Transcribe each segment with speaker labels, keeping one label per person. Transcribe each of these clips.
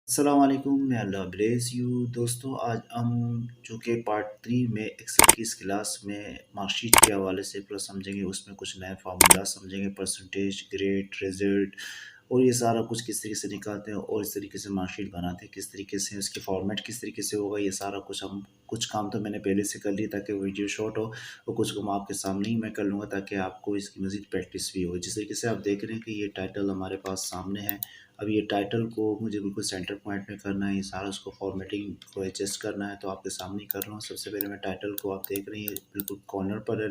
Speaker 1: अस्सलाम वालेकुम, may Allah bless you. दोस्तों, आज हम चूँकि पार्ट 3 में एक्सेल की इस क्लास में मार्कशीट के हवाले से पूरा समझेंगे। उसमें कुछ नए फार्मूला समझेंगे, परसेंटेज, ग्रेड, रिज़ल्ट और ये सारा कुछ किस तरीके से निकालते हैं और इस तरीके से मार्कशीट बनाते हैं, किस तरीके से उसकी फॉर्मेट किस तरीके से होगा। ये सारा कुछ हम कुछ काम तो मैंने पहले से कर लिया ताकि वीडियो शॉर्ट हो, और कुछ काम आपके सामने ही मैं कर लूँगा ताकि आपको इसकी मज़ीद प्रैक्टिस भी हो। जिस तरीके से आप देख रहे हैं कि ये टाइटल हमारे पास सामने है। अब ये टाइटल को मुझे बिल्कुल सेंटर पॉइंट में करना है, ये सारा उसको फॉर्मेटिंग को एडजस्ट करना है, तो आपके सामने ही कर रहा हूँ। सबसे पहले मैं टाइटल को, आप देख रहे हैं बिल्कुल कॉर्नर पर है,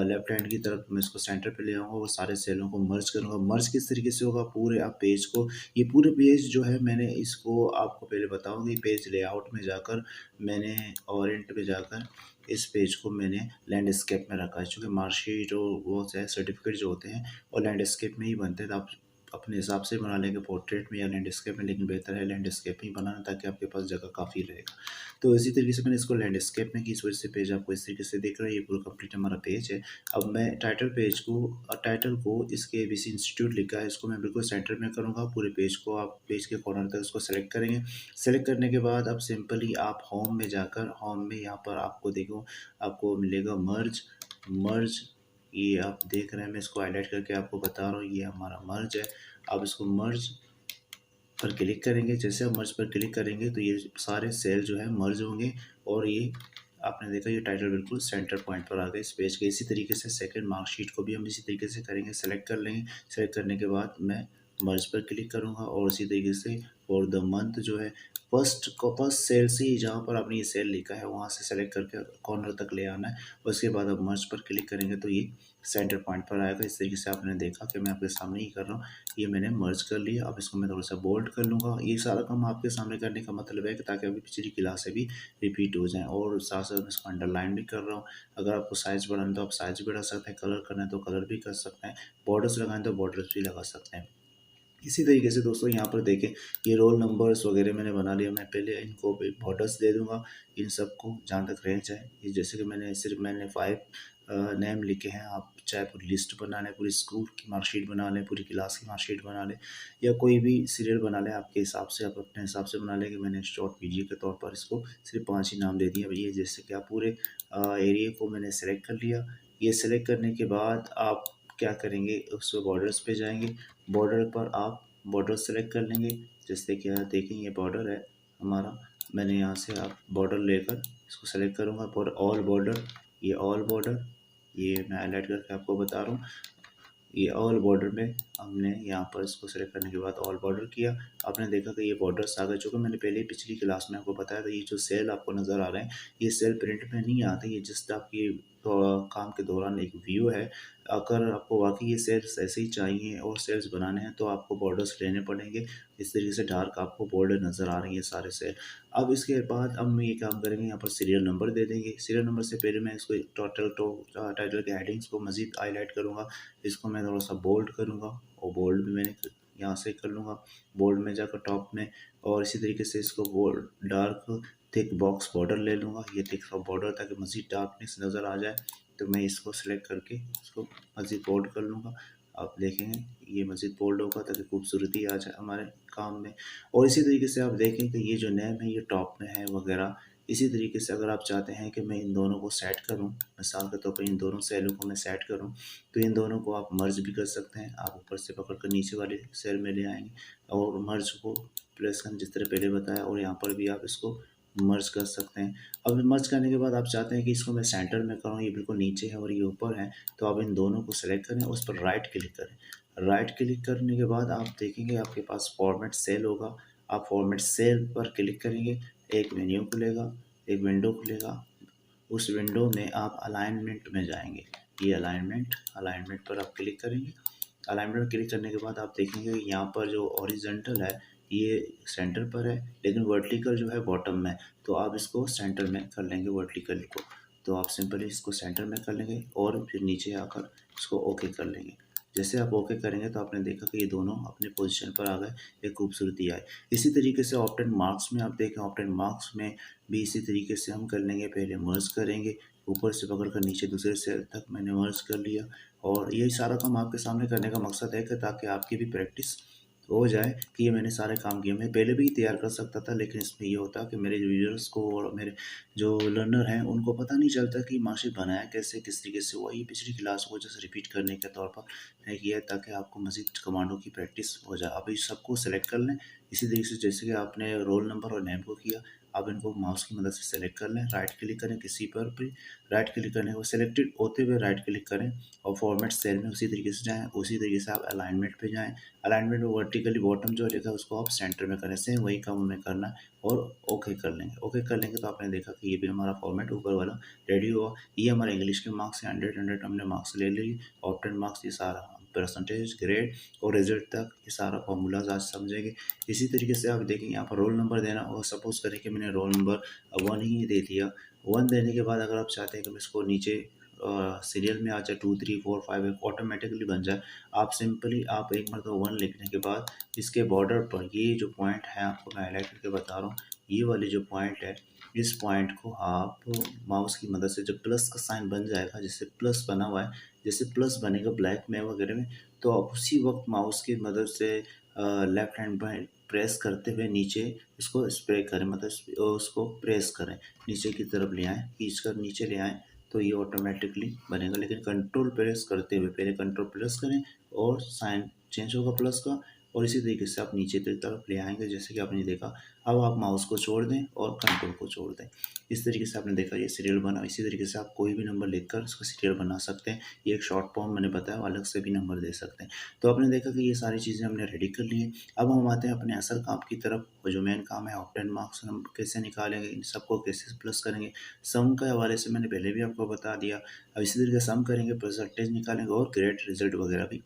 Speaker 1: लेफ्ट हैंड की तरफ मैं इसको सेंटर पे ले आऊँगा, वो सारे सेलों को मर्ज करूँगा। मर्ज किस तरीके से होगा, पूरे आप पेज को, ये पूरे पेज जो है मैंने इसको आपको पहले बताऊँगी। पेज लेआउट में जाकर मैंने ऑरेंट में जाकर इस पेज को मैंने लैंडस्केप में रखा है, चूँकि मार्कशीट और वो है सर्टिफिकेट जो होते हैं और लैंडस्केप में ही बनते हैं। तो आप अपने हिसाब से बना लेंगे पोर्ट्रेट में या लैंडस्केप में, लेकिन बेहतर है लैंडस्केप में ही बनाना ताकि आपके पास जगह काफ़ी रहेगा। तो इसी तरीके से मैंने इसको लैंडस्केप में की, इस वजह से पेज आपको इस तरीके से दिख रहा है। ये पूरा कंप्लीट हमारा पेज है। अब मैं टाइटल को इसके एबीसी इंस्टीट्यूट लिखा है, इसको मैं बिल्कुल सेंटर में करूँगा। पूरे पेज को आप पेज के कॉर्नर तक इसको सेलेक्ट करेंगे। सेलेक्ट करने के बाद अब सिंपली आप होम में जाकर, होम में यहाँ पर आपको मिलेगा मर्ज। मर्ज, ये आप देख रहे हैं, मैं इसको हाईलाइट करके आपको बता रहा हूँ, ये हमारा मर्ज है। आप इसको मर्ज पर क्लिक करेंगे। जैसे आप मर्ज पर क्लिक करेंगे तो ये सारे सेल जो है मर्ज होंगे और ये आपने देखा ये टाइटल बिल्कुल सेंटर पॉइंट पर आ गए इस पेज के। इसी तरीके से सेकंड मार्कशीट को भी हम इसी तरीके से करेंगे। सेलेक्ट कर लेंगे। सेलेक्ट करने के बाद मैं मर्ज पर क्लिक करूँगा और इसी तरीके से फॉर द मंथ जो है फर्स्ट सेल से ही, जहाँ पर आपने ये सेल लिखा है वहाँ से सेलेक्ट करके कॉर्नर तक ले आना है। उसके बाद आप मर्ज पर क्लिक करेंगे तो ये सेंटर पॉइंट पर आएगा। इस तरीके से आपने देखा कि मैं आपके सामने ही कर रहा हूँ। ये मैंने मर्ज कर लिया। अब इसको मैं थोड़ा-सा बोल्ड कर लूँगा। ये सारा काम आपके सामने करने का मतलब है कि ताकि अभी पिछली क्लासें भी रिपीट हो जाएँ, और साथ-साथ मैं इसको अंडरलाइन भी कर रहा हूँ। अगर आपको साइज़ बढ़ाना है तो आप साइज़ भी बढ़ा सकते हैं, कलर करना है तो कलर भी कर सकते हैं, बॉर्डर्स लगाना है तो बॉर्डर्स भी लगा सकते हैं। इसी तरीके से दोस्तों यहाँ पर देखें, ये रोल नंबर्स वगैरह मैंने बना लिया। मैं पहले इनको भी बॉर्डर्स दे दूँगा, इन सबको जहाँ तक रेंज है। ये जैसे कि मैंने 5 नेम लिखे हैं। आप चाहे पूरी लिस्ट बना लें, पूरी स्कूल की मार्कशीट बना लें, पूरी क्लास की मार्कशीट बना लें, या कोई भी सीरियल बना लें आपके हिसाब से, आप अपने हिसाब से बना लें। कि मैंने शॉर्ट वीडियो के तौर पर इसको सिर्फ 5 ही नाम दे दिए। अब ये जैसे कि आप पूरे एरिया को मैंने सेलेक्ट कर लिया। ये सेलेक्ट करने के बाद आप क्या करेंगे, उस बॉर्डर्स पे जाएँगे। बॉर्डर पर आप बॉर्डर सेलेक्ट कर लेंगे। जैसे कि आप देखें ये बॉर्डर है हमारा, मैंने यहाँ से आप बॉर्डर लेकर इसको सेलेक्ट करूँगा। फॉर ऑल बॉर्डर, ये ऑल बॉर्डर, ये मैं हाईलाइट करके आपको बता रहा हूँ। ये ऑल बॉर्डर में हमने यहाँ पर इसको सेलेक्ट करने के बाद ऑल बॉर्डर किया। आपने देखा कि ये बॉर्डर्स आ गए। चूँकि मैंने पहले ही पिछली क्लास में आपको बताया था, ये जो सेल आपको नज़र आ रहे हैं, ये सेल प्रिंट में नहीं आते, ये जस्ट आपकी काम के दौरान एक व्यू है। अगर आपको वाक़ई ये सेल्स ऐसे ही चाहिए और सेल्स बनाने हैं तो आपको बॉर्डर्स लेने पड़ेंगे। इस तरीके से डार्क आपको बॉर्डर नज़र आ रही है सारे सेल। अब इसके बाद हम ये काम करेंगे, यहाँ पर सीरियल नंबर दे देंगे। सीरियल नंबर से पहले मैं इसको टाइटल के हेडिंग्स को मज़ीद हाईलाइट करूँगा। इसको मैं थोड़ा-सा बोल्ड करूँगा, और बोल्ड भी मैंने यहाँ से कर लूँगा। बोल्ड में जाकर टॉप में, और इसी तरीके से इसको bold dark thick box border ले लूँगा। ये थिक सा बॉर्डर ताकि मज़ीद डार्कनेस नज़र आ जाए, तो मैं इसको सेलेक्ट करके इसको मज़ीद बोल्ड कर लूँगा। आप देखेंगे ये मज़ीद बोल्ड होगा ताकि खूबसूरती आ जाए हमारे काम में। और इसी तरीके से आप देखें कि ये जो नेम है ये टॉप में है वगैरह। इसी तरीके से अगर आप चाहते हैं कि मैं इन दोनों को सेट करूँ, मिसाल के तौर पर इन दोनों सेलों को मैं सेट करूँ, तो इन दोनों को आप मर्ज भी कर सकते हैं। आप ऊपर से पकड़ कर नीचे वाले सेल में ले आएँगे और मर्ज को प्रेस करना, जिस तरह पहले बताया, और यहाँ पर भी आप इसको मर्ज कर सकते हैं। अब मर्ज करने के बाद आप चाहते हैं कि इसको मैं सेंटर में करूँ, ये बिल्कुल नीचे है और ये ऊपर है, तो आप इन दोनों को सेलेक्ट करें, उस पर राइट क्लिक करें। राइट क्लिक करने के बाद आप देखेंगे आपके पास फॉर्मेट सेल होगा। आप फॉर्मेट सेल पर क्लिक करेंगे, एक मेन्यू खुलेगा, एक विंडो खुलेगा। उस विंडो में आप अलाइनमेंट में जाएँगे। ये अलाइनमेंट पर आप क्लिक करेंगे। अलाइनमेंट में क्लिक करने के बाद आप देखेंगे यहाँ पर जो हॉरिज़ॉन्टल है ये सेंटर पर है, लेकिन वर्टिकल जो है बॉटम में है। तो आप इसको सेंटर में कर लेंगे वर्टिकल को। तो आप सिंपली इसको सेंटर में कर लेंगे और फिर नीचे आकर इसको ओके कर लेंगे। जैसे आप ओके करेंगे तो आपने देखा कि ये दोनों अपने पोजीशन पर आ गए, एक खूबसूरती आई। इसी तरीके से ऑप्टेन मार्क्स में आप देखें, ऑप्टेन मार्क्स में भी इसी तरीके से हम कर लेंगे। पहले मर्ज करेंगे, ऊपर से पकड़कर नीचे दूसरे सेल तक मैंने मर्ज कर लिया। और यही सारा काम आपके सामने करने का मकसद है कि ताकि आपकी भी प्रैक्टिस हो जाए कि ये मैंने सारे काम किए। मैं पहले भी तैयार कर सकता था, लेकिन इसमें ये होता कि मेरे यूज़र्स को और मेरे जो लर्नर हैं उनको पता नहीं चलता कि मार्कशीट बनाया कैसे, किस तरीके से हुआ। ये पिछली क्लास को जस्ट रिपीट करने के तौर पर मैंने किया है, ताकि आपको मज़ीद कमांडों की प्रैक्टिस हो जाए। अब इस सबको सेलेक्ट कर लें, इसी तरीके से जैसे कि आपने रोल नंबर और नेम को किया, आप इनको माउस की मदद से सेलेक्ट कर लें, राइट क्लिक करें किसी पर भी, राइट क्लिक करने के बाद सेलेक्टेड होते हुए राइट क्लिक करें और फॉर्मेट सेल में उसी तरीके से जाएँ, उसी तरीके से आप अलाइनमेंट पे जाएँ। अलाइनमेंट में वर्टिकली बॉटम जो लिखा है उसको आप सेंटर में करें, सेम वही काम हमें करना है और ओके कर लेंगे। ओके कर लेंगे तो आपने देखा कि ये भी हमारा फॉर्मेट ऊपर वाला रेडी हुआ। ये हमारे इंग्लिश के मार्क्स हैं, 100 हमने मार्क्स ले लिए और 10 मार्क्स ये सारा परसेंटेज, ग्रेड और रिजल्ट तक ये सारा फार्मूलाज आज समझेंगे। इसी तरीके से आप देखेंगे यहाँ पर रोल नंबर देना, और सपोज़ करें कि मैंने रोल नंबर 1 ही दे दिया। 1 देने के बाद अगर आप चाहते हैं कि मैं इसको नीचे सीरियल में आ जाए 2, 3, 4, 5 ऑटोमेटिकली बन जाए, आप सिंपली आप एक मरतबा 1 लिखने के बाद इसके बॉर्डर पर ये जो पॉइंट है आपको मैं हाईलाइट करके बता रहा हूँ, ये वाली जो पॉइंट है, इस पॉइंट को आप माउस की मदद से जब प्लस का साइन बन जाएगा, जैसे प्लस बना हुआ है, जैसे प्लस बनेगा ब्लैक में वगैरह में, तो आप उसी वक्त माउस की मदद से लेफ्ट हैंड पर प्रेस करते हुए नीचे इसको स्प्रे करें, मतलब उसको प्रेस करें, नीचे की तरफ ले आएँ, खींच कर नीचे ले आएँ, तो ये ऑटोमेटिकली बनेगा। लेकिन कंट्रोल प्रेस करते हुए, पहले कंट्रोल प्रेस करें और साइन चेंज होगा प्लस का, और इसी तरीके से आप नीचे की तरफ ले आएंगे, जैसे कि आपने देखा। अब आप माउस को छोड़ दें और कंट्रोल को छोड़ दें। इस तरीके से आपने देखा ये सीरियल बना। इसी तरीके से आप कोई भी नंबर लिखकर उसका सीरियल बना सकते हैं। ये एक शॉर्ट फॉर्म मैंने बताया, अलग से भी नंबर दे सकते हैं। तो आपने देखा कि ये सारी चीज़ें हमने रेडी कर ली है। अब हम आते हैं अपने असल काम की तरफ, और जो मेन काम है ऑक्टेन मार्क्स हम कैसे निकालेंगे, इन सबको कैसे प्लस करेंगे। सम के हवाले से मैंने पहले भी आपको बता दिया। अब इसी तरीके से सम करेंगे, परसेंटेज निकालेंगे और ग्रेड रिजल्ट वगैरह भी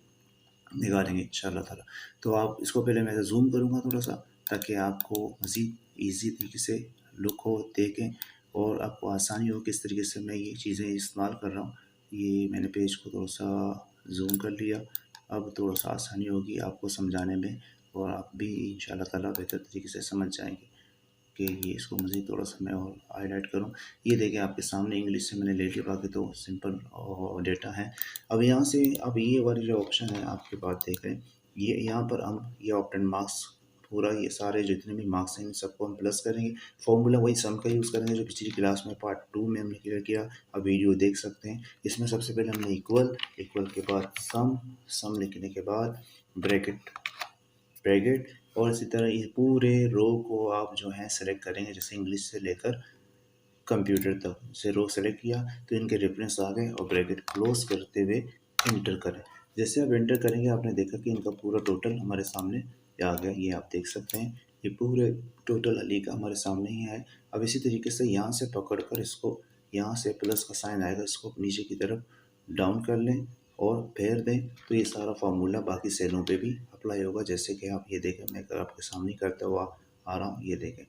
Speaker 1: निकालेंगे इंशाल्लाह ताला। तो आप इसको पहले मैं ज़ूम करूँगा थोड़ा-सा, ताकि आपको मज़ीद ईज़ी तरीके से लुक हो, देखें और आपको आसानी हो किस तरीके से मैं ये चीज़ें इस्तेमाल कर रहा हूँ। ये मैंने पेज को थोड़ा-सा ज़ूम कर लिया। अब थोड़ा-सा आसानी होगी आपको समझाने में, और आप भी इंशाल्लाह ताला बेहतर तरीके से समझ जाएँगे। कि ये इसको मज़ीद थोड़ा-सा मैं और हाइलाइट करूँ। ये देखिए आपके सामने इंग्लिश से मैंने ले लिया, बाकी तो सिंपल डेटा है। अब यहाँ से अब ये वाली जो ऑप्शन है आपके पास देख रहे हैं, ये यहाँ पर हम ये ऑप्टेन मार्क्स पूरा ये सारे जितने भी मार्क्स हैं इन सबको हम प्लस करेंगे। फ़ॉर्मूला वही सम का यूज़ करेंगे जो पिछली क्लास में पार्ट 2 में हमने क्लियर किया। आप वीडियो देख सकते हैं। इसमें सबसे पहले हमने इक्वल, इक्वल के बाद सम लिखने के बाद ब्रैकेट, ब्रैकेट, और इसी तरह ये पूरे रो को आप जो है सेलेक्ट करेंगे, जैसे इंग्लिश से लेकर कंप्यूटर तक। जैसे रो सेलेक्ट किया तो इनके रेफरेंस आ गए, और ब्रैकेट क्लोज करते हुए इंटर करें। जैसे आप इंटर करेंगे आपने देखा कि इनका पूरा टोटल हमारे सामने आ गया। ये आप देख सकते हैं, ये पूरे टोटल अली का हमारे सामने ही है। अब इसी तरीके से यहाँ से पकड़ कर इसको, यहाँ से प्लस का साइन आएगा, इसको नीचे की तरफ डाउन कर लें और फेर दें, तो ये सारा फार्मूला बाकी सेलों पे भी अप्लाई होगा। जैसे कि आप ये देखें, मैं आपके सामने करता हुआ आ रहा हूँ, ये देखें।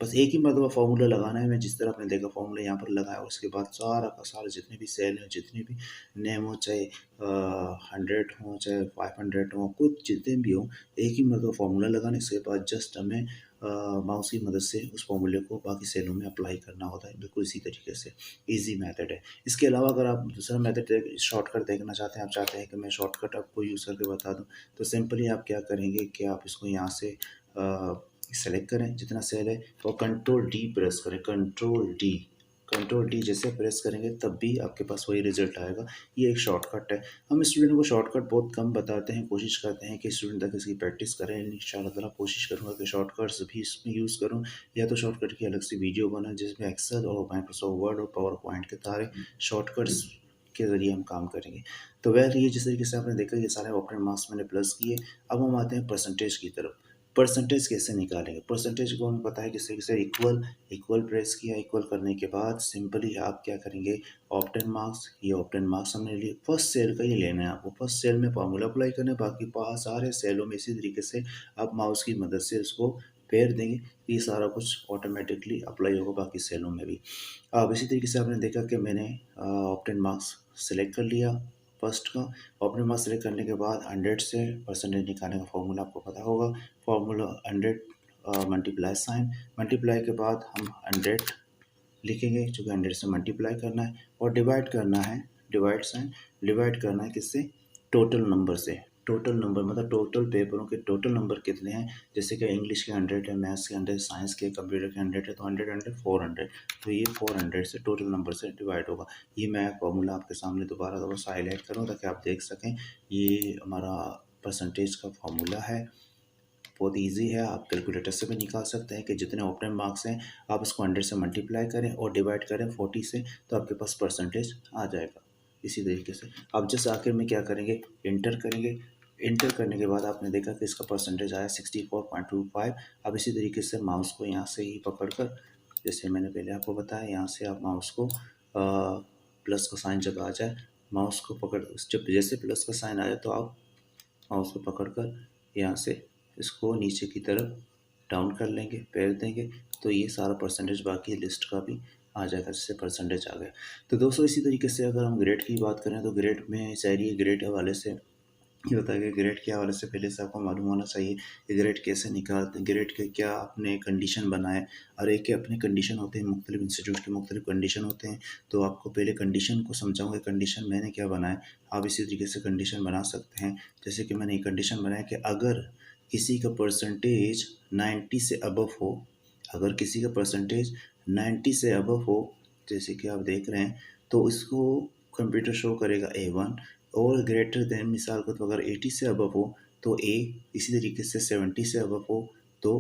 Speaker 1: बस एक ही मरतबा फार्मूला लगाना है। मैं जिस तरह आपने देखा फार्मूला यहाँ पर लगाया, उसके बाद सारा का सारा जितने भी सेल हैं, जितने भी नेम हो, चाहे 100 हो चाहे 500 हो, कुछ जितने भी हो, एक ही मरतबा फार्मूला लगाना। इसके बाद जस्ट हमें माउस की मदद से उस फार्मूले को बाकी सेलों में अप्लाई करना होता है। बिल्कुल इसी तरीके से ईजी मेथड है। इसके अलावा अगर आप दूसरा मेथड शॉर्टकट देखना चाहते हैं, आप चाहते हैं कि मैं शॉर्टकट आपको यूज़ करके बता दूँ, तो सिंपली आप क्या करेंगे कि आप इसको यहाँ से सेलेक्ट करें जितना सेल है, और कंट्रोल डी प्रेस करें। कंट्रोल डी जैसे प्रेस करेंगे तब भी आपके पास वही रिजल्ट आएगा। ये एक शॉर्टकट है। हम स्टूडेंट को शॉर्टकट बहुत कम बताते हैं, कोशिश करते हैं कि स्टूडेंट तक इसकी प्रैक्टिस करें। इंशाल्लाह ताला कोशिश करूँगा कि शॉर्टकट्स भी इसमें यूज़ करूँ, या तो शॉर्टकट की अलग से वीडियो बनाए जिसमें एक्सेल और माइक्रोसॉफ्ट वर्ड और पावर पॉइंट के सारे शॉर्टकट्स के ज़रिए हम काम करेंगे। तो वह ये जिस तरीके से आपने देखा ये सारे ऑप्टेन मार्क्स मैंने प्लस किए। अब हम आते हैं परसेंटेज की तरफ। परसेंटेज कैसे निकालेंगे? परसेंटेज को हमें पता है किस तरीके से, इक्वल, इक्वल प्रेस किया। इक्वल करने के बाद सिंपली आप क्या करेंगे, ऑप्टेन मार्क्स, ये ऑप्टेन मार्क्स हमने लिए, फर्स्ट सेल का ही लेना है आपको। फर्स्ट सेल में फार्मूला अप्लाई करना है, बाकी सारे सेलों में इसी तरीके से आप माउस की मदद से उसको फेर देंगे। ये सारा कुछ ऑटोमेटिकली अप्लाई होगा बाकी सेलों में भी। अब इसी तरीके से आपने देखा कि मैंने ऑप्टेन मार्क्स सेलेक्ट कर लिया फर्स्ट का। ऑप्टेन मार्क्स सेलेक्ट करने के बाद 100 से परसेंटेज निकालने का फॉर्मूला आपको पता होगा। फॉर्मूला 100 मल्टीप्लाई साइन, मल्टीप्लाई के बाद हम 100 लिखेंगे, चूँकि 100 से मल्टीप्लाई करना है, और डिवाइड करना है, डिवाइड साइन, डिवाइड करना है किससे, टोटल नंबर से। टोटल नंबर मतलब टोटल पेपरों के टोटल नंबर कितने हैं। जैसे कि इंग्लिश के 100 है, मैथ्स के 100, साइंस के, कंप्यूटर के 100 है, तो 100 100 400। तो ये 400 से टोटल नंबर से डिवाइड होगा। ये मैं फॉर्मूला आपके सामने दोबारा सा हाईलाइट करूँ ताकि आप देख सकें। ये हमारा परसेंटेज का फॉर्मूला है, बहुत इजी है। आप कैलकुलेटर से भी निकाल सकते हैं कि जितने ओपन मार्क्स हैं आप उसको 100 से मल्टीप्लाई करें और डिवाइड करें 40 से, तो आपके पास परसेंटेज आ जाएगा। इसी तरीके से अब जस्ट आखिर में क्या करेंगे, इंटर करेंगे। इंटर करने के बाद आपने देखा कि इसका परसेंटेज आया 64.25। अब इसी तरीके से माउस को यहाँ से ही पकड़ कर, जैसे मैंने पहले आपको बताया, यहाँ से आप माउस को प्लस का साइन जब आ जाए, माउस को पकड़, जब जैसे प्लस का साइन आए तो आप माउस को पकड़कर यहाँ से इसको नीचे की तरफ डाउन कर लेंगे, फेर देंगे, तो ये सारा परसेंटेज बाकी लिस्ट का भी आ जाएगा, जिससे परसेंटेज आ गया। तो दोस्तों इसी तरीके से अगर हम ग्रेड की बात करें तो ग्रेड में शायरी ग्रेड हवाले से ये होता है कि ग्रेड के हवाले से पहले से आपको मालूम होना चाहिए कि ग्रेड कैसे निकालते हैं, ग्रेड के क्या अपने कंडीशन बनाए। और एक के अपने कंडीशन होते हैं, मुख्तलिफ इंस्टीट्यूट के मुख्तलिफ कंडीशन होते हैं। तो आपको पहले कंडीशन को समझाऊंगा, कंडीशन मैंने क्या बनाया, आप इसी तरीके से कंडीशन बना सकते हैं। जैसे कि मैंने एक कंडीशन बनाया कि अगर किसी का परसेंटेज 90 से अबव हो, अगर किसी का परसेंटेज 90 से अबव हो, जैसे कि आप देख रहे हैं, तो इसको कंप्यूटर शो करेगा A1। और ग्रेटर देन मिसाल को, तो अगर 80 से अबव हो तो ए, इसी तरीके से 70 से अबव हो तो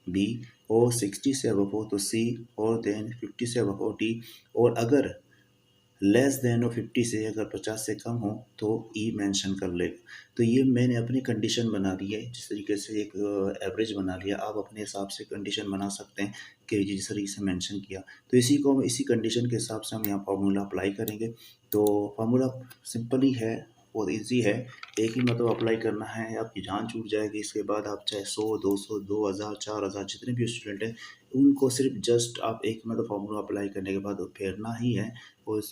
Speaker 1: बी, और 60 से अबव हो तो सी, और देन 50 से अबव हो डी, और अगर लेस देन हो 50 से, अगर 50 से कम हो तो ई मेंशन कर लेगा। तो ये मैंने अपनी कंडीशन बना दी है, जिस तरीके से एक एवरेज बना लिया। आप अपने हिसाब से कंडीशन बना सकते हैं कि जिस तरीके से मेंशन किया। तो इसी कंडीशन के हिसाब से हम यहाँ फार्मूला अप्लाई करेंगे। तो फार्मूला सिंपल ही है, बहुत ईजी है, एक ही मतलब अप्लाई करना है, आपकी जान छूट जाएगी। इसके बाद आप चाहे 100 200 2000 4000 जितने भी स्टूडेंट हैं उनको सिर्फ जस्ट आप एक मतलब फार्मूला अप्लाई करने के बाद फेरना ही है। और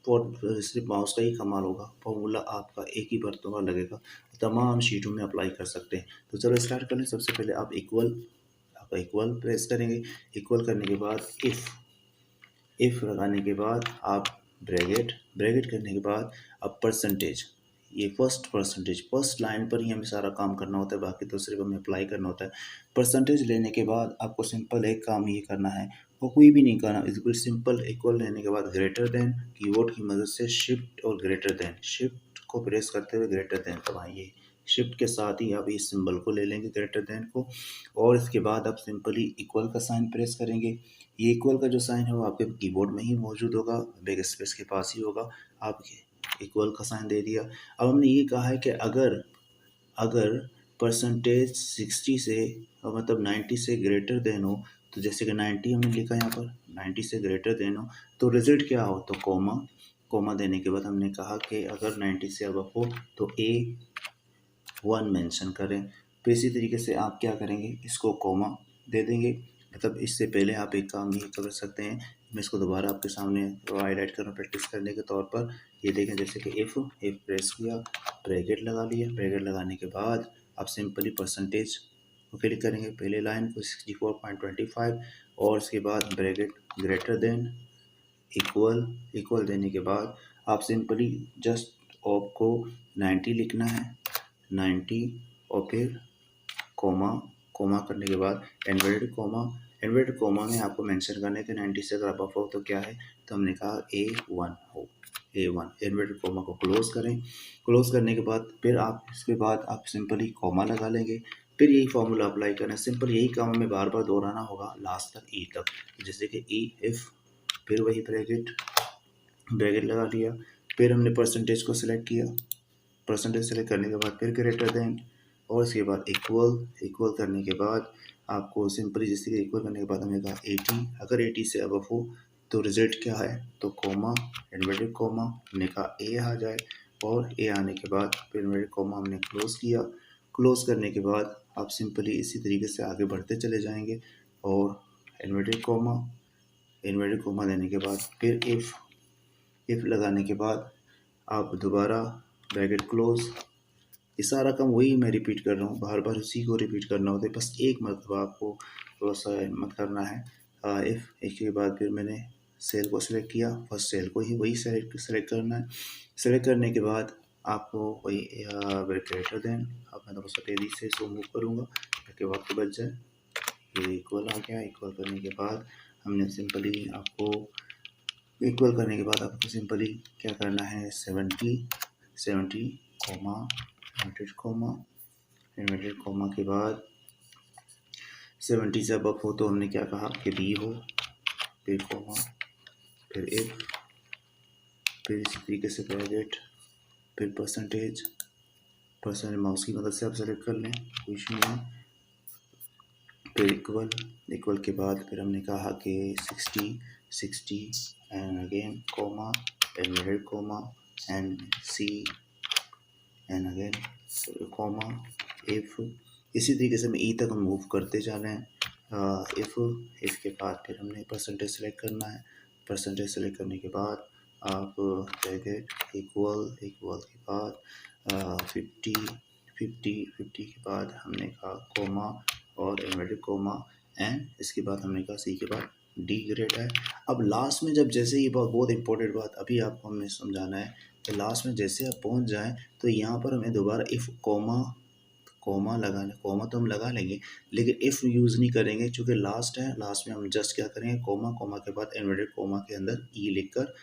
Speaker 1: और सिर्फ माउस का ही कमाल होगा, फॉर्मूला आपका एक ही बर्तन में लगेगा, तमाम शीटों में अप्लाई कर सकते हैं। तो चलो स्टार्ट कर लें। सबसे पहले आप इक्वल प्रेस करेंगे। इक्वल करने के बाद इफ़ लगाने के बाद आप ब्रैकेट करने के बाद अब परसेंटेज, ये फर्स्ट लाइन पर ही हमें सारा काम करना होता है, बाकी तो सिर्फ हमें अप्लाई करना होता है। परसेंटेज लेने के बाद आपको सिंपल एक काम ये करना है, वो कोई भी नहीं करना, बिल्कुल सिंपल। इक्वल लेने के बाद ग्रेटर देन कीबोर्ड की मदद से शिफ्ट और ग्रेटर देन, शिफ्ट को प्रेस करते हुए ग्रेटर देन दबाइए। शिफ्ट के साथ ही आप इस सिंबल को ले लेंगे ग्रेटर देन को, और इसके बाद आप सिंपली इक्वल का साइन प्रेस करेंगे। ये इक्वल का जो साइन है वो आपके कीबोर्ड में ही मौजूद होगा, बैक स्पेस के पास ही होगा। आप इक्वल का साइन दे दिया। अब हमने ये कहा है कि अगर अगर परसेंटेज 60 से मतलब 90 से ग्रेटर देन हो, तो जैसे कि 90 हमने लिखा यहाँ पर, 90 से ग्रेटर देन हो तो रिजल्ट क्या हो, तो कॉमा देने के बाद हमने कहा कि अगर 90 से अबव हो तो A1 मेंशन करें। तो इसी तरीके से आप क्या करेंगे, इसको कॉमा दे देंगे। मतलब इससे पहले आप एक काम ये कर सकते हैं, मैं इसको दोबारा आपके सामने हाईलाइट कर रहा हूँ प्रैक्टिस करने के तौर पर। ये देखें, जैसे कि इफ़ प्रेस किया, ब्रैकेट लगा लिया। ब्रैकेट लगाने के बाद आप सिंपली परसेंटेज को क्लिक करेंगे, पहले लाइन को 64.25, और उसके बाद ब्रैकेट ग्रेटर देन इक्वल देने के बाद आप सिंपली जस्ट आपको 90 लिखना है, 90, और फिर कोमा करने के बाद इन्वर्टेड कोमा में आपको मेंशन करना है कि 90 से अगर अबव हो तो क्या है, तो हमने कहा A1 हो, A1। इन्वर्टेड कोमा को क्लोज करें। क्लोज करने के बाद फिर आप इसके बाद आप सिंपली कोमा लगा लेंगे, फिर यही फार्मूला अप्लाई करें। सिंपल यही काम हमें बार बार दोहराना होगा लास्ट तक, ई तक। जैसे कि इफ़, फिर वही ब्रैकेट लगा लिया, फिर हमने परसेंटेज को सिलेक्ट किया। परसेंटेज सेलेक्ट करने के बाद फिर ग्रेटर देन, और इसके बाद इक्वल करने के बाद आपको सिंपली, जैसे कि इक्वल करने के बाद हमने कहा 80, अगर 80 से अबव हो तो रिजल्ट क्या है, तो कोमा, इन्वर्टेड कोमा, हमने कहा ए आ जाए, और ए आने के बाद फिर इन्वर्टेड कोमा हमने क्लोज किया। क्लोज करने के बाद आप सिंपली इसी तरीके से आगे बढ़ते चले जाएंगे, और इन्वर्टेड कोमा देने के बाद फिर इफ़ लगाने के बाद आप दोबारा ब्रैकेट क्लोज। ये सारा काम वही मैं रिपीट कर रहा हूँ, बार बार उसी को रिपीट करना होता है, बस एक मरतबा आपको थोड़ा सा हिम्मत करना है। इफ़ एक के बाद फिर मैंने सेल को सिलेक्ट किया, फर्स्ट सेल को ही वही सेलेक्ट करना है। सेलेक्ट करने के बाद आपको वही ग्रेटर देन, अब मैं थोड़ा सा तेज़ी से इसको मूव करूँगा ताकि वक्त बच जाए। ये इक्वल आ गया। इक्वल करने के बाद हमने सिंपली आपको इक्वल करने के बाद आपको सिंपली क्या करना है, 70 कोमा इन्वर्टेड कोमा के बाद 70 से अब हो तो हमने क्या कहा कि बी हो, फिर कोमा, फिर इफ, फिर इसी तरीके से ब्रैकेट, फिर परसेंटेज माउस की मदद से आप सेलेक्ट कर लें, कोई इशू नहीं है। फिर इक्वल के बाद फिर हमने कहा कि 60 and again comma inverted comma and C and again comma if. इसी तरीके से हम ई तक हम मूव करते जा रहे हैं। इफ के बाद फिर हमने परसेंटेज सेलेक्ट करना है। परसेंटेज सेलेक्ट करने के बाद आप ब्रैकेट इक्वल के बाद 50 के बाद हमने कहा कोमा और इन्वर्टेड कोमा एंड इसके बाद हमने कहा सी के बाद डी ग्रेड है। अब लास्ट में जब जैसे ये बहुत इंपॉर्टेंट बात अभी आपको हमें समझाना है कि लास्ट में जैसे आप पहुंच जाएं तो यहाँ पर हमें दोबारा इफ़ कोमा लगाना, कोमा तो हम लगा लेंगे लेकिन इफ़ यूज़ नहीं करेंगे क्योंकि लास्ट है। लास्ट में हम जस्ट क्या करेंगे, कोमा के बाद इन्वर्टेड कोमा के अंदर ई लिखकर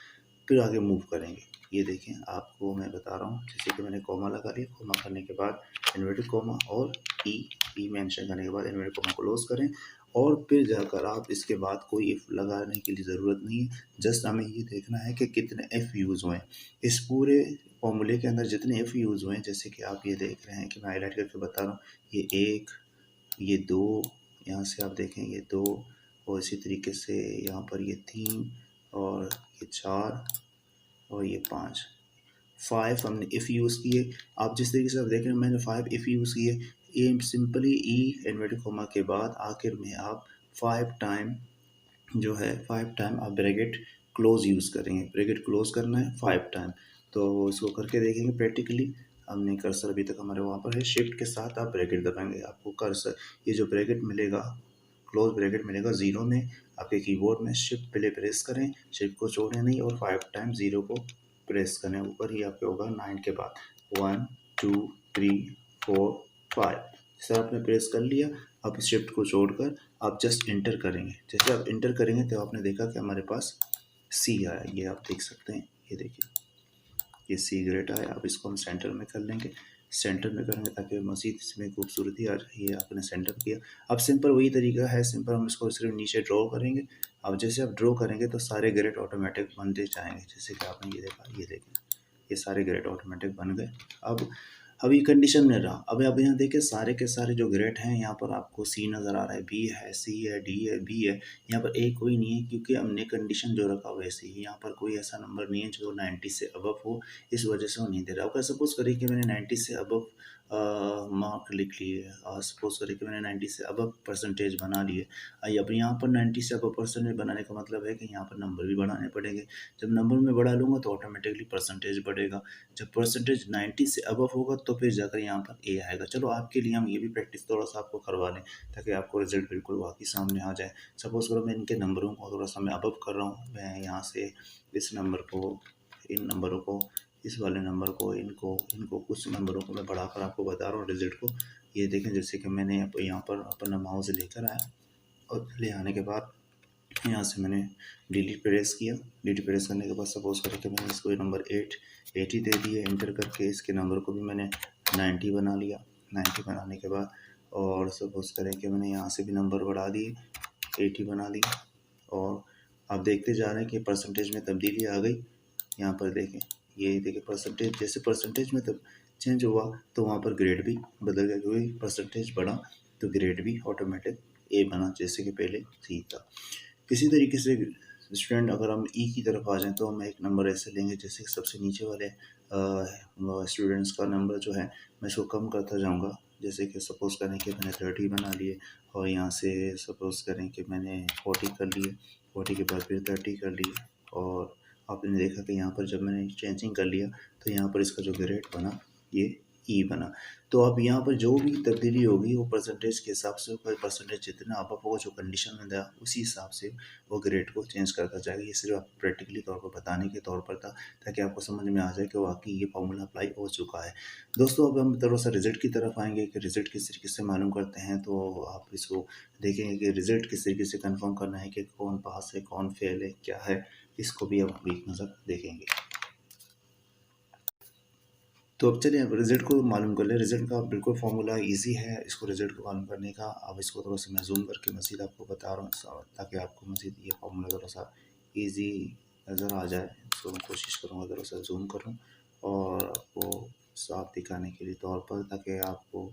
Speaker 1: फिर आगे मूव करेंगे। ये देखें आपको मैं बता रहा हूँ, जैसे कि मैंने कोमा लगा लिया, कोमा करने के बाद इन्वर्टेड कोमा और ई मेंशन करने के बाद इन्वर्टेड कोमा क्लोज करें और फिर जाकर आप इसके बाद कोई इफ़ लगाने की ज़रूरत नहीं है। जस्ट हमें ये देखना है कि कितने इफ़ यूज़ हुए हैं इस पूरे फॉर्मूले के अंदर। जितने इफ़ यूज़ हुए हैं जैसे कि आप ये देख रहे हैं कि मैं हाईलाइट करके बता रहा हूँ, ये 1, ये 2, यहाँ से आप देखें ये 2 और इसी तरीके से यहाँ पर ये 3 और ये 4 और ये 5 हमने इफ़ यूज़ किए। आप जिस तरीके से आप देख रहे हैं मैंने 5 इफ़ यूज़ किए। ये सिंपली ई इन्वर्टेड कोमा के बाद आखिर में आप 5 टाइम जो है 5 टाइम आप ब्रैकेट क्लोज यूज़ करेंगे। ब्रैकेट क्लोज करना है 5 टाइम, तो इसको करके देखेंगे प्रैक्टिकली। हमने कर्सर अभी तक हमारे वहाँ पर है, शिफ्ट के साथ आप ब्रैकेट दबाएंगे, आपको कर्सर ये जो ब्रैकेट मिलेगा क्लोज ब्रैकेट मिलेगा ज़ीरो में। आपके कीबोर्ड में शिफ्ट पहले प्रेस करें, शिफ्ट को छोड़ें नहीं और 5 टाइम ज़ीरो को प्रेस करें। ऊपर ही आपके होगा 9 के बाद 1 2 3 4 5। जैसे आपने प्रेस कर लिया, अब शिफ्ट को छोड़कर आप जस्ट इंटर करेंगे। जैसे आप इंटर करेंगे तो आपने देखा कि हमारे पास सी आया, ये आप देख सकते हैं, ये देखिए ये सी ग्रेड आया। अब इसको हम सेंटर में कर लेंगे, सेंटर में करेंगे ताकि मज़ीद इसमें खूबसूरती आ जाए। ये आपने सेंटर किया। अब सिंपल वही तरीका है, सिंपल हम इसको सिर्फ नीचे ड्रॉ करेंगे। अब जैसे आप ड्रॉ करेंगे तो सारे ग्रेड ऑटोमेटिक बनते जाएंगे। जैसे कि आपने ये देखा, ये देखें ये सारे ग्रेड ऑटोमेटिक बन गए। अब ये कंडीशन में रहा। अब यहाँ देखिए सारे के सारे जो ग्रेड हैं यहाँ पर आपको सी नज़र आ रहा है, बी है, सी है, डी है, बी है। यहाँ पर ए कोई नहीं है क्योंकि हमने कंडीशन जो रखा हुआ है ऐसे ही। यहाँ पर कोई ऐसा नंबर नहीं है जो 90 से अबव हो, इस वजह से वो नहीं दे रहा। अगर सपोज़ करिए कि मैंने 90 से अबव मार्क लिख लिए, सपोज़ करिए कि मैंने 90 से अबव परसेंटेज बना लिए। अब यहाँ पर 90 से अबव परसेंटेज बनाने का मतलब है कि यहाँ पर नंबर भी बढ़ाने पड़ेंगे। जब नंबर में बढ़ा लूँगा तो ऑटोमेटिकली परसेंटेज बढ़ेगा। जब परसेंटेज 90 से अबव होगा तो फिर जाकर यहाँ पर ए आएगा। चलो आपके लिए हम ये भी प्रैक्टिस थोड़ा सा आपको करवा लें ताकि आपको रिजल्ट बिल्कुल वाकई सामने आ जाए। सपोज़ करो मैं इनके नंबरों को थोड़ा सा मैं अबव कर रहा हूँ, मैं यहाँ से इस नंबर को, इन नंबरों को, इस वाले नंबर को, इनको कुछ नंबरों को मैं बढ़ाकर आपको बता रहा हूँ रिजल्ट को। ये देखें जैसे कि मैंने यहाँ पर अपना माउस लेकर आया और ले आने के बाद यहाँ से मैंने डिलीट प्रेस किया। डिलीट प्रेस करने के बाद सपोज़ करें कि मैंने इसको नंबर 80 दे दिए। इंटर करके इसके नंबर को भी मैंने 90 बना लिया। 90 बनाने के बाद और सपोज़ करें कि मैंने यहाँ से भी नंबर बढ़ा दिए, 80 बना दी और आप देखते जा रहे हैं कि परसेंटेज में तब्दीली आ गई। यहाँ पर देखें, ये देखिए परसेंटेज, जैसे परसेंटेज में तब चेंज हुआ तो वहाँ पर ग्रेड भी बदल गया क्योंकि परसेंटेज बढ़ा तो ग्रेड भी ऑटोमेटिक ए बना, जैसे कि पहले सी था। इसी तरीके से स्टूडेंट अगर हम ई की तरफ आ जाएं तो हम एक नंबर ऐसे लेंगे जैसे सबसे नीचे वाले स्टूडेंट्स का नंबर जो है मैं इसको कम करता जाऊंगा। जैसे कि सपोज़ करें कि मैंने 30 बना लिए और यहाँ से सपोज़ करें कि मैंने 40 कर लिए, 40 के बाद फिर 30 कर लिए और आपने देखा कि यहाँ पर जब मैंने चेंजिंग कर लिया तो यहाँ पर इसका जो ग्रेड बना ये ई बना। तो अब यहाँ पर जो भी तब्दीली होगी वो परसेंटेज के हिसाब से, कोई परसेंटेज जितना अप होगा जो कंडीशन में था उसी हिसाब से वो ग्रेड को चेंज करता जाएगा। ये सिर्फ आप प्रैक्टिकली तौर पर बताने के तौर पर था, ताकि आपको समझ में आ जाए कि वाकई ये फॉर्मूला अप्लाई हो चुका है। दोस्तों अब हम थोड़ा सा रिजल्ट की तरफ आएंगे कि रिजल्ट किस तरीके से मालूम करते हैं। तो आप इसको देखेंगे कि रिजल्ट किस तरीके से कंफर्म करना है कि कौन पास है कौन फेल है क्या है, इसको भी अब एक नज़र देखेंगे। तो अब चलिए अब रिजल्ट को मालूम कर ले। रिजल्ट का बिल्कुल फार्मूला इजी है इसको रिजल्ट को मालूम करने का। अब इसको थोड़ा सा मैं जूम करके मज़ीद आपको बता रहा हूँ ताकि आपको मज़ीद ये फार्मूला थोड़ा सा इजी नज़र आ जाए। इसको मैं कोशिश करूँगा थोड़ा सा जूम करूँ और आपको साफ दिखाने के लिए तौर पर, ताकि आपको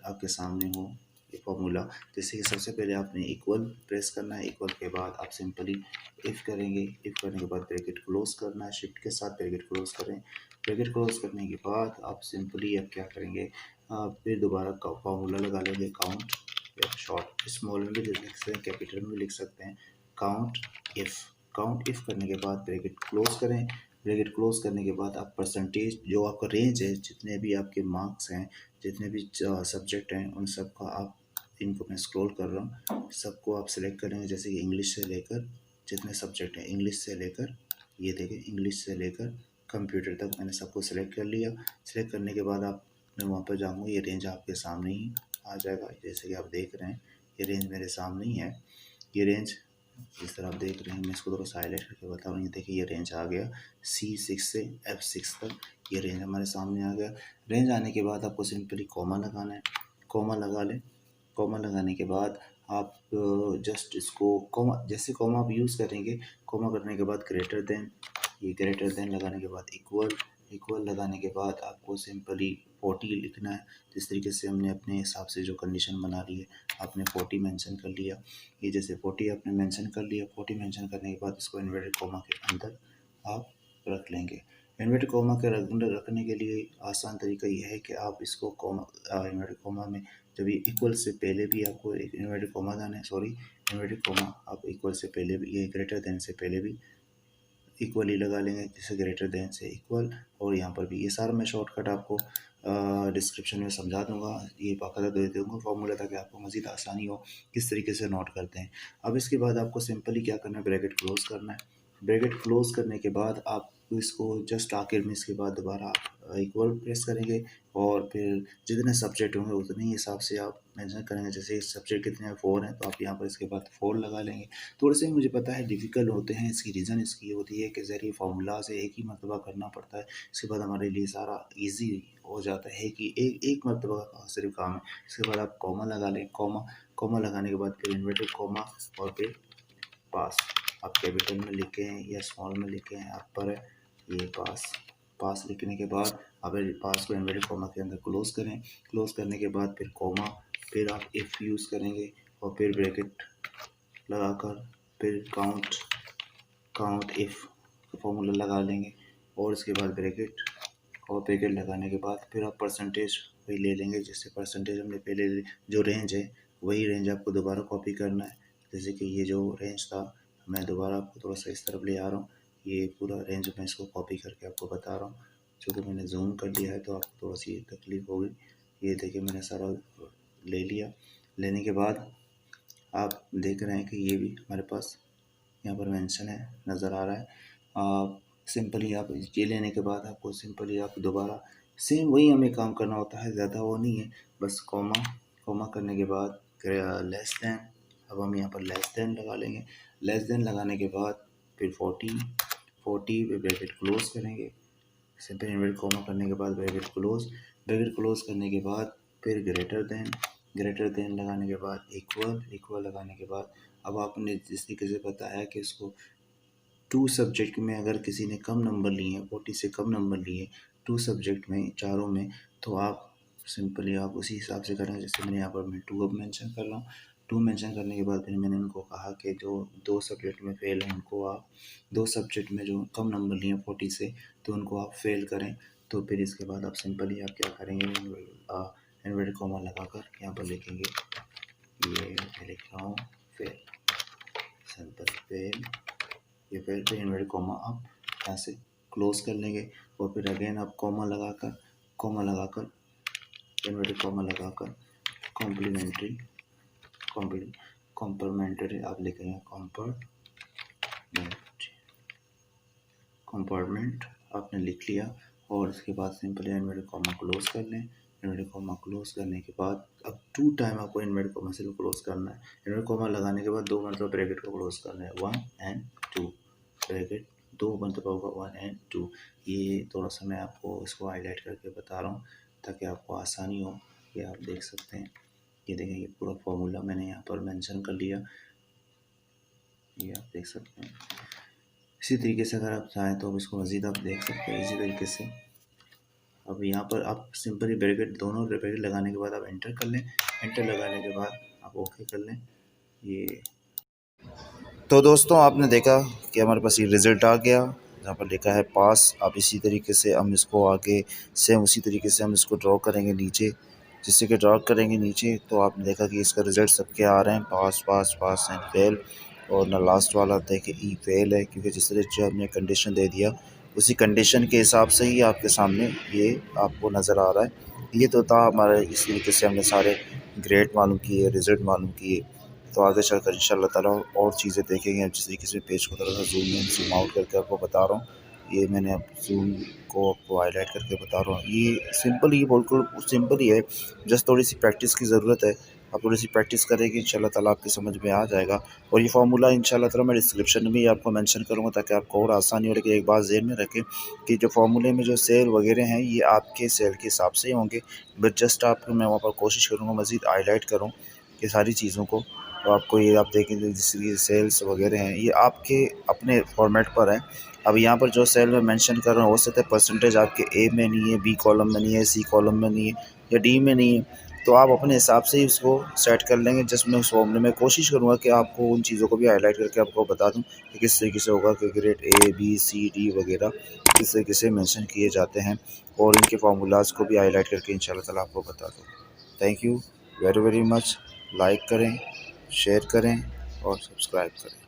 Speaker 1: आपके सामने हो ये फार्मूला। जैसे कि सबसे पहले आपने इक्वल प्रेस करना है। इक्वल के बाद आप सिंपली इफ़ करेंगे। इफ़ करने के बाद ब्रैकेट क्लोज करना है, शिफ्ट के साथ ब्रैकेट क्लोज करें। ब्रैकेट क्लोज करने के बाद आप सिंपली अब क्या करेंगे, आप फिर दोबारा का फार्मूला लगा लेंगे। काउंट या शॉर्ट स्मॉल में भी लिख सकते हैं, कैपिटल में भी लिख सकते हैं। Count if. काउंट इफ़ करने के बाद ब्रैकेट क्लोज करें। ब्रैकेट क्लोज करने के बाद आप परसेंटेज जो आपका रेंज है, जितने भी आपके मार्क्स हैं, जितने भी सब्जेक्ट हैं, उन सब का आप, इनको मैं स्क्रॉल कर रहा हूँ, सबको आप सिलेक्ट करेंगे। जैसे कि इंग्लिश से लेकर जितने सब्जेक्ट हैं, इंग्लिश से लेकर, ये देखें इंग्लिश से लेकर कंप्यूटर तक मैंने सबको सिलेक्ट कर लिया। सिलेक्ट करने के बाद आप, मैं वहाँ पर जाऊँगा, ये रेंज आपके सामने ही आ जाएगा। जैसे कि आप देख रहे हैं ये रेंज मेरे सामने ही है। ये रेंज जिस तरह आप देख रहे हैं, मैं इसको थोड़ा सा हाईलाइट करके बता रहा हूँ। ये देखिए ये रेंज आ गया C6 से F6 तक, ये रेंज हमारे सामने आ गया। रेंज आने के बाद आपको सिंपली कॉमा लगाना है। कॉमा लगा लें। कॉमा लगाने के बाद आप जस्ट इसको कॉमा, जैसे कॉमा आप यूज़ करेंगे, कॉमा करने के बाद ग्रेटर देन, ये ग्रेटर देन लगाने के बाद इक्वल, इक्वल लगाने के बाद आपको सिंपली 40 लिखना है। जिस तरीके से हमने अपने हिसाब से जो कंडीशन बना ली है, आपने 40 मेंशन कर लिया। ये जैसे 40 आपने मेंशन कर लिया, 40 मेंशन करने के बाद इसको इन्वर्टेड कॉमा के अंदर आप रख लेंगे। इन्वर्टेड कॉमा के अंदर रखने के लिए आसान तरीका ये है कि आप इसको कॉमा, इन्वर्टेड कॉमा में जब ये इक्वल से पहले भी आपको एक इन्वर्टेड कॉमा देना है, सॉरी इन्वर्टेड कॉमा आप इक्वल से पहले भी, ये ग्रेटर देन से पहले भी इक्वल ही लगा लेंगे, जैसे ग्रेटर देन से इक्वल। और यहाँ पर भी ये सारा मैं शॉर्टकट आपको डिस्क्रिप्शन में समझा दूंगा, ये बाकायदा दे दूँगा फार्मूला, ताकि आपको मज़ीद आसानी हो किस तरीके से नोट करते हैं। अब इसके बाद आपको सिंपली क्या करना है, ब्रैकेट क्लोज करना है। ब्रैकेट क्लोज करने के बाद आप इसको जस्ट आखिर में इसके बाद दोबारा इक्वल प्रेस करेंगे और फिर जितने सब्जेक्ट होंगे उतने ही हिसाब से आप मेंशन करेंगे। जैसे सब्जेक्ट कितने हैं, 4 हैं, तो आप यहाँ पर इसके बाद 4 लगा लेंगे। थोड़े से मुझे पता है डिफ़िकल्ट होते हैं, इसकी रीज़न इसकी होती है कि ज़रिए फार्मूला से एक ही मरतबा करना पड़ता है। इसके बाद हमारे लिए सारा ईज़ी हो जाता है कि एक मरतबा का सिर्फ काम है। इसके बाद आप कॉमा लगा लें। कॉमा लगाने के बाद फिर इन्वर्टेड कॉमा और फिर पास। आप कैपिटल में लिखें या स्मॉल में लिखें, आप पर है। ये पास। पास लिखने के बाद आप पास को इन्वर्टेड कॉमा के अंदर क्लोज करें। क्लोज करने के बाद फिर कॉमा, फिर आप इफ़ यूज़ करेंगे और फिर ब्रैकेट लगाकर फिर काउंट इफ़ फार्मूला लगा लेंगे और इसके बाद ब्रैकेट, और ब्रैकेट लगाने के बाद फिर आप परसेंटेज वही ले लेंगे। जैसे परसेंटेज हमने पहले जो रेंज है वही रेंज आपको दोबारा कॉपी करना है। जैसे कि ये जो रेंज था, मैं दोबारा आपको थोड़ा सा इस तरफ ले आ रहा हूँ। ये पूरा रेंज मैं इसको कॉपी करके आपको बता रहा हूँ। चूँकि मैंने जूम कर लिया है तो आपको थोड़ा सी तकलीफ़ होगी। ये देखिए मैंने सारा ले लिया। लेने के बाद आप देख रहे हैं कि ये भी हमारे पास यहाँ पर मेंशन है, नज़र आ रहा है। आप सिंपली आप ये लेने के बाद आपको सिंपली आप दोबारा सेम वही हमें काम करना होता है, ज़्यादा वो नहीं है। बस कॉमा, कॉमा करने के बाद लेस दैन, अब हम यहाँ पर लेस दैन लगा लेंगे। लेस दैन लगाने के बाद फिर 40 पे ब्रैकेट क्लोज करेंगे। सिंपल इन्वर्टेड कॉमा करने के बाद ब्रैकेट क्लोज, ब्रैकेट क्लोज करने के बाद फिर ग्रेटर देन लगाने के बाद इक्वल लगाने के बाद, अब आपने जिस तरीके से बताया कि इसको 2 सब्जेक्ट में अगर किसी ने कम नंबर लिए हैं, 40 से कम नंबर लिए 2 सब्जेक्ट में, चारों में, तो आप सिंपली आप उसी हिसाब से करें। जैसे मैंने यहाँ पर मैं 2 अब मेंशन कर रहा हूँ। 2 मेंशन करने के बाद फिर मैंने उनको कहा कि जो 2 सब्जेक्ट में फ़ेल हैं उनको आप, 2 सब्जेक्ट में जो कम नंबर लिए हैं 40 से, तो उनको आप फ़ेल करें। तो फिर इसके बाद आप सिंपली आप क्या करेंगे, इन्वर्टेड कॉमा लगाकर यहाँ पर लिखेंगे, ये मैं लिख रहा हूँ फेल, सिंपल फेल। ये फेल पे इन्वर्टेड कॉमा आप यहाँ से क्लोज कर लेंगे और फिर अगेन आप कॉमा लगाकर इन्वर्टेड कॉमा लगाकर कॉम्प्लीमेंट्री कॉम्प्लीमेंट्री आप लिखेंगे कंपार्टमेंट आपने लिख लिया और उसके बाद सिंपली इन्वर्टेड कॉमा क्लोज कर लें। इन्वर्टेड कॉमा क्लोज करने के बाद अब 2 टाइम आपको इन्वर्टेड कॉमा से क्लोज करना है। इन्वर्टेड कॉमा लगाने के बाद 2 मरतबा ब्रैकेट को क्लोज करना है, 1 एंड 2 ब्रैकेट 2 मरतबा होगा 1 एंड 2। ये थोड़ा सा मैं आपको इसको हाईलाइट करके बता रहा हूँ ताकि आपको आसानी हो। ये आप देख सकते हैं, ये देखें ये पूरा फॉर्मूला मैंने यहाँ पर मेंशन कर लिया, ये आप देख सकते हैं। इसी तरीके से अगर आप चाहें तो इसको मज़ीद आप देख सकते हैं इसी तरीके से। अब यहाँ पर आप सिंपली ब्रैकेट दोनों ब्रैकेट लगाने के बाद आप एंटर कर लें। एंटर लगाने के बाद आप ओके कर लें। ये तो दोस्तों आपने देखा कि हमारे पास ये रिज़ल्ट आ गया, यहाँ पर लिखा है पास। आप इसी तरीके से हम इसको आगे सेम उसी तरीके से हम इसको ड्रॉ करेंगे नीचे, जिससे कि ड्रॉ करेंगे नीचे तो आपने देखा कि इसका रिज़ल्ट सबके आ रहे हैं पास पास पास एंड फेल। और ना लास्ट वाला देखें ई फेल है, क्योंकि जिस तरह जो हमने कंडीशन दे दिया उसी कंडीशन के हिसाब से ही आपके सामने ये आपको नज़र आ रहा है। ये तो था हमारे, इस तरीके से हमने सारे ग्रेड मालूम किए, रिज़ल्ट मालूम किए। तो आगे चलकर इंशाल्लाह ताला और चीज़ें देखेंगे। हम जिस तरीके से पेज को थोड़ा सा जूम इन जूम आउट करके आपको बता रहा हूँ, ये मैंने अब जूम को आपको हाईलाइट करके बता रहा हूँ। ये सिंपल, ये बिल्कुल सिंपल ही है, जस्ट थोड़ी सी प्रैक्टिस की ज़रूरत है। आप थोड़ी सी प्रैक्टिस करेंगे इंशाल्लाह ताला आपकी समझ में आ जाएगा। और ये फार्मूला इंशाल्लाह ताला मैं डिस्क्रिप्शन में भी आपको मेंशन करूँगा ताकि आपको और आसानी हो। लेकिन एक बात ज़हन में रखें कि जो फार्मूले में जो सेल वगैरह हैं ये आपके सेल के हिसाब से ही होंगे, बट जस्ट आपको मैं वहाँ पर कोशिश करूँगा मज़ीद हाईलाइट करूँ ये सारी चीज़ों को। तो आपको ये आप देखेंगे जिसकी सेल्स वगैरह हैं ये आपके अपने फॉर्मेट पर है। अब यहाँ पर जो सेल मैं मेंशन कर रहा हूँ हो सकता है परसेंटेज आपके ए में नहीं है, बी कॉलम में नहीं है, सी कॉलम में नहीं है या डी में नहीं है, तो आप अपने हिसाब से ही उसको सेट कर लेंगे। जस्ट मैं उस फॉर्मूले में कोशिश करूँगा कि आपको उन चीज़ों को भी हाईलाइट करके आपको बता दूँ कि किस तरीके से होगा कि grade A B C D वगैरह किस तरीके से मेंशन किए जाते हैं, और इनके फार्मूलाज को भी हाईलाइट करके इंशाल्लाह ताला आपको बता दूँ। Thank you very very much. Like करें, शेयर करें और सब्सक्राइब करें।